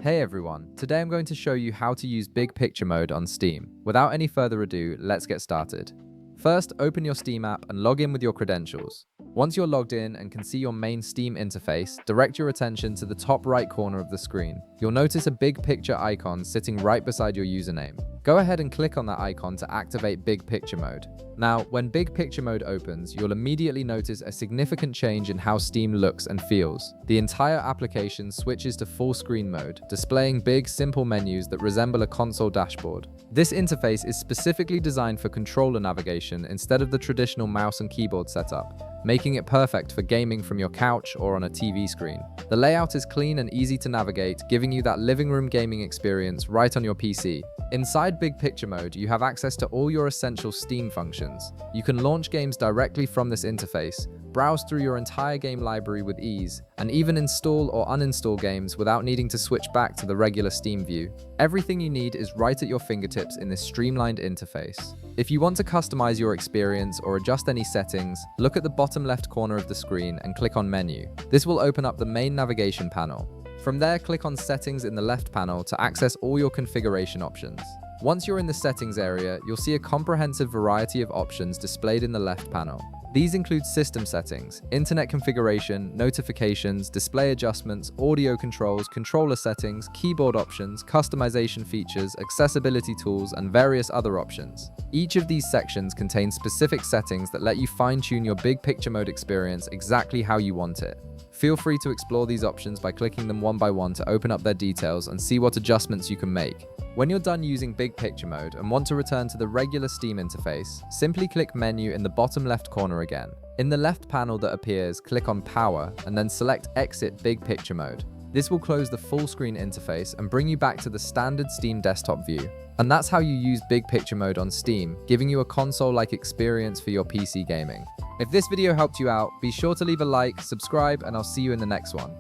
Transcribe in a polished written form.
Hey everyone, today I'm going to show you how to use Big Picture Mode on Steam. Without any further ado, let's get started. First, open your Steam app and log in with your credentials. Once you're logged in and can see your main Steam interface, direct your attention to the top right corner of the screen. You'll notice a big picture icon sitting right beside your username. Go ahead and click on that icon to activate Big Picture Mode. Now, when Big Picture Mode opens, you'll immediately notice a significant change in how Steam looks and feels. The entire application switches to full screen mode, displaying big, simple menus that resemble a console dashboard. This interface is specifically designed for controller navigation instead of the traditional mouse and keyboard setup, making it perfect for gaming from your couch or on a TV screen. The layout is clean and easy to navigate, giving you that living room gaming experience right on your PC. Inside Big Picture Mode, you have access to all your essential Steam functions. You can launch games directly from this interface, browse through your entire game library with ease, and even install or uninstall games without needing to switch back to the regular Steam view. Everything you need is right at your fingertips in this streamlined interface. If you want to customize your experience or adjust any settings, look at the bottom left corner of the screen and click on Menu. This will open up the main navigation panel. From there, click on Settings in the left panel to access all your configuration options. Once you're in the settings area, you'll see a comprehensive variety of options displayed in the left panel. These include system settings, internet configuration, notifications, display adjustments, audio controls, controller settings, keyboard options, customization features, accessibility tools, and various other options. Each of these sections contains specific settings that let you fine-tune your Big Picture Mode experience exactly how you want it. Feel free to explore these options by clicking them one by one to open up their details and see what adjustments you can make. When you're done using Big Picture Mode and want to return to the regular Steam interface, simply click Menu in the bottom left corner again. In the left panel that appears, click on Power and then select Exit Big Picture Mode. This will close the full screen interface and bring you back to the standard Steam desktop view. And that's how you use Big Picture Mode on Steam, giving you a console-like experience for your PC gaming. If this video helped you out, be sure to leave a like, subscribe, and I'll see you in the next one.